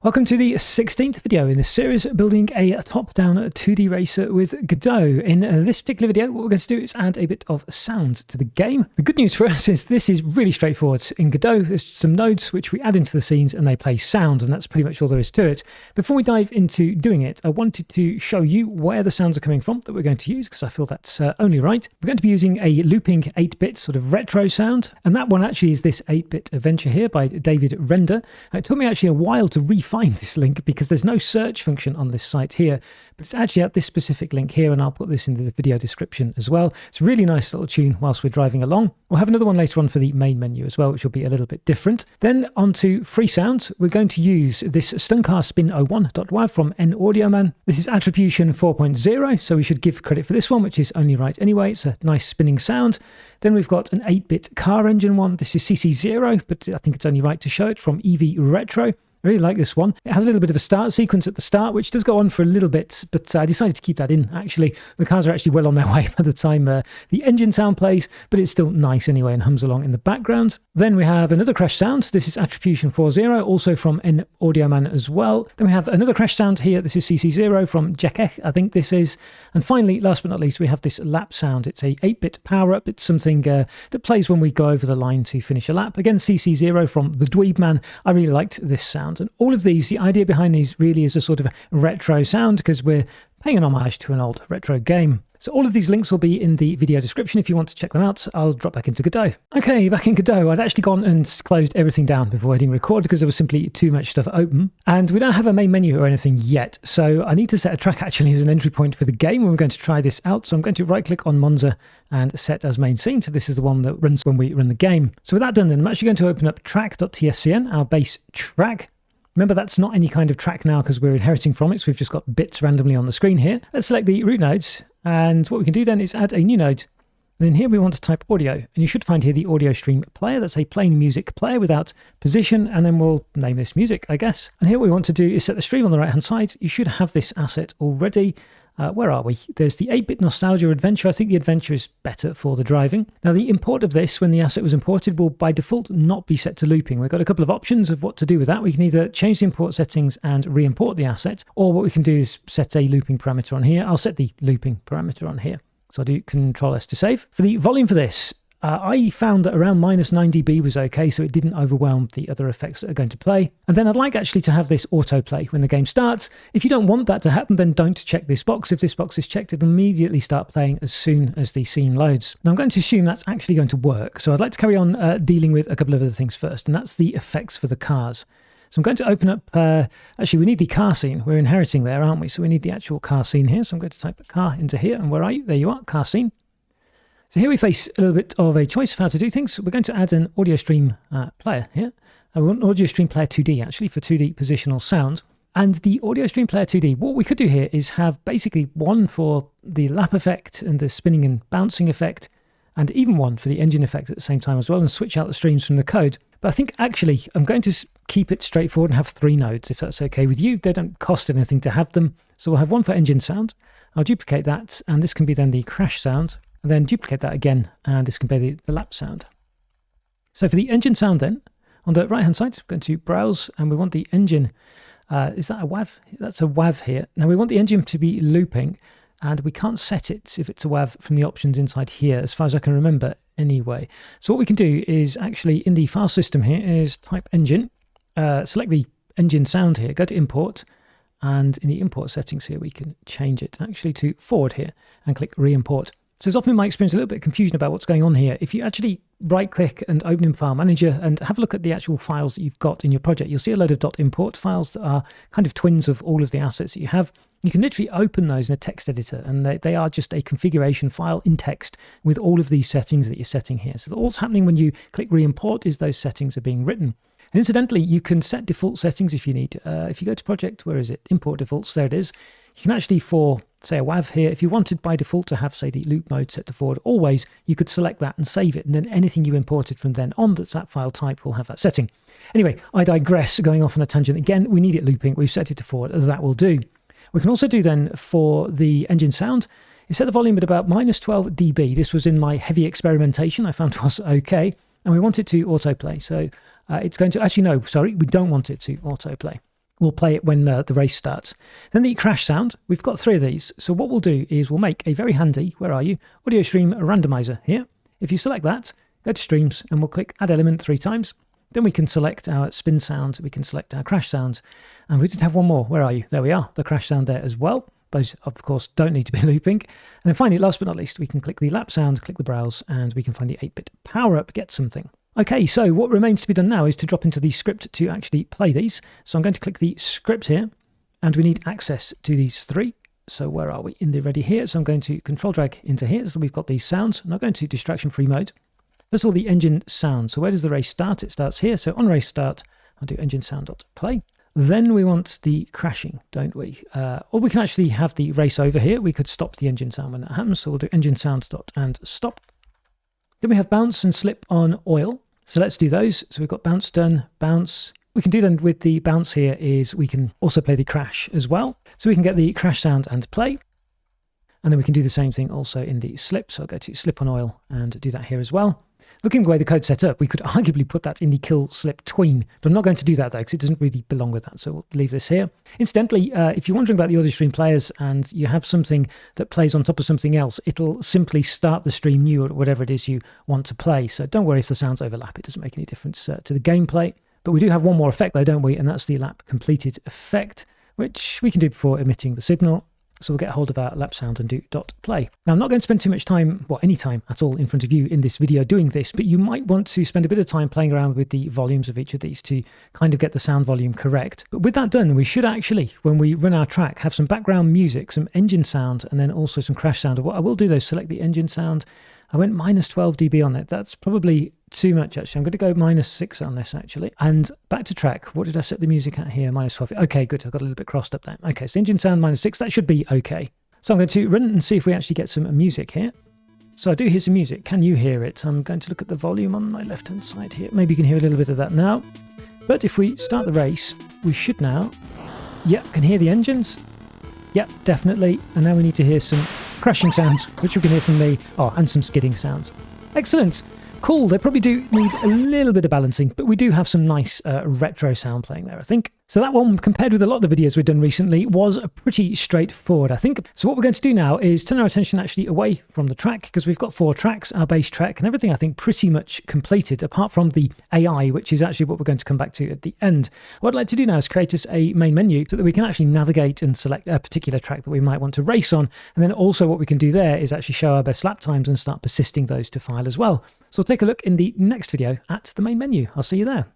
Welcome to the 16th video in this series, building a top-down 2D racer with Godot. In this particular video, what we're going to do is add a bit of sound to the game. The good news for us is this is really straightforward. In Godot, there's some nodes which we add into the scenes and they play sound, and that's pretty much all there is to it. Before we dive into doing it, I wanted to show you where the sounds are coming from that we're going to use, because I feel that's only right. We're going to be using a looping 8-bit sort of retro sound, and that one actually is this 8-bit adventure here by David Render. It took me actually a while to find this link because there's no search function on this site here, but it's actually at this specific link here, and I'll put this in the video description as well. It's a really nice little tune whilst we're driving along. We'll have another one later on for the main menu as well, which will be a little bit different. Then onto free sound, we're going to use this Stuncar Spin01.wav from NAudioman. This is attribution 4.0, so we should give credit for this one, which is only right anyway. It's a nice spinning sound. Then we've got an 8-bit car engine one. This is CC0, but I think it's only right to show it, from EV Retro. I really like this one. It has a little bit of a start sequence at the start, which does go on for a little bit, but I decided to keep that in, actually. The cars are actually well on their way by the time the engine sound plays, but it's still nice anyway and hums along in the background. Then we have another crash sound. This is attribution 4.0, also from NAudioman as well. Then we have another crash sound here. This is CC0 from Jekech, I think this is. And finally, last but not least, we have this lap sound. It's a 8-bit power-up. It's something that plays when we go over the line to finish a lap. Again, CC0 from the Dweebman. I really liked this sound. And all of these, the idea behind these really is a sort of retro sound, because we're paying an homage to an old retro game. So all of these links will be in the video description if you want to check them out. I'll drop back into Godot. Okay, back in Godot, I'd actually gone and closed everything down before hitting record because there was simply too much stuff open. And we don't have a main menu or anything yet. So I need to set a track actually as an entry point for the game when we're going to try this out. So I'm going to right click on Monza and set as main scene. So this is the one that runs when we run the game. So with that done, then I'm actually going to open up track.tscn, our base track. Remember, that's not any kind of track now because we're inheriting from it, so we've just got bits randomly on the screen here. Let's select the root nodes, and what we can do then is add a new node. And in here we want to type audio, and you should find here the audio stream player. That's a plain music player without position, and then we'll name this music, I guess. And here what we want to do is set the stream on the right hand side. You should have this asset already. Where are we? There's the 8-bit nostalgia adventure. I think the adventure is better for the driving. Now, the import of this, when the asset was imported, will by default not be set to looping. We've got a couple of options of what to do with that. We can either change the import settings and re-import the asset, or what we can do is set a looping parameter on here. I'll set the looping parameter on here. So I'll do Control S to save. For the volume for this, I found that around -9 dB was okay, so it didn't overwhelm the other effects that are going to play. And then I'd like actually to have this autoplay when the game starts. If you don't want that to happen, then don't check this box. If this box is checked, it'll immediately start playing as soon as the scene loads. Now I'm going to assume that's actually going to work, so I'd like to carry on dealing with a couple of other things first, and that's the effects for the cars. So I'm going to open up, actually we need the car scene. We're inheriting there, aren't we? So we need the actual car scene here. So I'm going to type car into here, and where are you? There you are, car scene. So here we face a little bit of a choice of how to do things. We're going to add an audio stream player here. We want audio stream player 2D actually for 2D positional sound. And the audio stream player 2D, what we could do here is have basically one for the lap effect and the spinning and bouncing effect, and even one for the engine effect at the same time as well, and switch out the streams from the code. But I think actually I'm going to keep it straightforward and have 3 nodes, if that's okay with you. They don't cost anything to have them. So we'll have one for engine sound. I'll duplicate that, and this can be then the crash sound. And then duplicate that again, and this can be the lap sound. So for the engine sound then, on the right hand side, we're going to browse, and we want the engine, is that a WAV? That's a WAV here. Now we want the engine to be looping, and we can't set it if it's a WAV from the options inside here, as far as I can remember anyway. So what we can do is actually in the file system here is type engine, select the engine sound here, go to import, and in the import settings here we can change it actually to forward here and click re-import. So there's often in my experience a little bit of confusion about what's going on here. If you actually right click and open in File Manager and have a look at the actual files that you've got in your project, you'll see a load of .import files that are kind of twins of all of the assets that you have. You can literally open those in a text editor, and they are just a configuration file in text with all of these settings that you're setting here. So all's happening when you click re-import is those settings are being written. And incidentally, you can set default settings if you need. If you go to project, where is it? Import defaults, there it is. You can actually, for say a WAV here, if you wanted by default to have, say, the loop mode set to forward always, you could select that and save it, and then anything you imported from then on that's that file type will have that setting. Anyway, I digress, going off on a tangent again. We need it looping, we've set it to forward, as that will do. We can also do then for the engine sound, is set the volume at about -12 dB. This was in my heavy experimentation, I found it was okay, and we want it to autoplay. So it's going to, actually no, sorry, we don't want it to autoplay. we'll play it when the race starts. Then the crash sound, we've got 3 of these. So what we'll do is we'll make a very handy, where are you, audio stream randomizer here. If you select that, go to streams and we'll click add element 3 times. Then we can select our spin sound, we can select our crash sound, and we did have one more. Where are you? There we are, the crash sound there as well. Those, of course, don't need to be looping. And then finally, last but not least, we can click the lap sound, click the browse, and we can find the 8-bit power up, get something. Okay, so what remains to be done now is to drop into the script to actually play these. So I'm going to click the script here, and we need access to these 3. So where are we? In the ready here. So I'm going to control drag into here. So we've got these sounds, and I'm going to distraction free mode. First of all, the engine sound. So where does the race start? It starts here. So on race start, I'll do engine sound.play. Then we want the crashing, don't we? Or we can actually have the race over here. We could stop the engine sound when that happens. So we'll do engine sound.and-stop. Then we have bounce and slip on oil. So let's do those. So we've got bounce done, bounce. We can do then with the bounce here is we can also play the crash as well. So we can get the crash sound and play. And then we can do the same thing also in the slip. So I'll go to slip on oil and do that here as well. Looking the way the code's set up, we could arguably put that in the kill slip tween, but I'm not going to do that though, because it doesn't really belong with that. So we'll leave this here. Incidentally, if you're wondering about the audio stream players and you have something that plays on top of something else, it'll simply start the stream new or whatever it is you want to play. So don't worry if the sounds overlap. It doesn't make any difference to the gameplay. But we do have one more effect though, don't we? And that's the lap completed effect, which we can do before emitting the signal. So we'll get a hold of our lap sound and do .play. Now I'm not going to spend too much time, well, any time at all in front of you in this video doing this, but you might want to spend a bit of time playing around with the volumes of each of these to kind of get the sound volume correct. But with that done, we should actually, when we run our track, have some background music, some engine sound, and then also some crash sound. What I will do though, select the engine sound. I went minus 12 dB on it. That's probably too much actually. I'm going to go minus 6 on this actually. And back to track. What did I set the music at here? Minus 12. Okay, good. I've got a little bit crossed up there. Okay, so engine sound minus 6. That should be okay. So I'm going to run and see if we actually get some music here. So I do hear some music. Can you hear it? I'm going to look at the volume on my left-hand side here. Maybe you can hear a little bit of that now. But if we start the race, we should now... Yep, can hear the engines. Yep, definitely. And now we need to hear some crashing sounds, which we can hear from me. Oh, and some skidding sounds. Excellent. Cool. They probably do need a little bit of balancing, but we do have some nice retro sound playing there, I think. So that one, compared with a lot of the videos we've done recently, was pretty straightforward, I think. So what we're going to do now is turn our attention actually away from the track, because we've got 4 tracks, our base track, and everything I think pretty much completed, apart from the AI, which is actually what we're going to come back to at the end. What I'd like to do now is create us a main menu so that we can actually navigate and select a particular track that we might want to race on. And then also what we can do there is actually show our best lap times and start persisting those to file as well. So we'll take a look in the next video at the main menu. I'll see you there.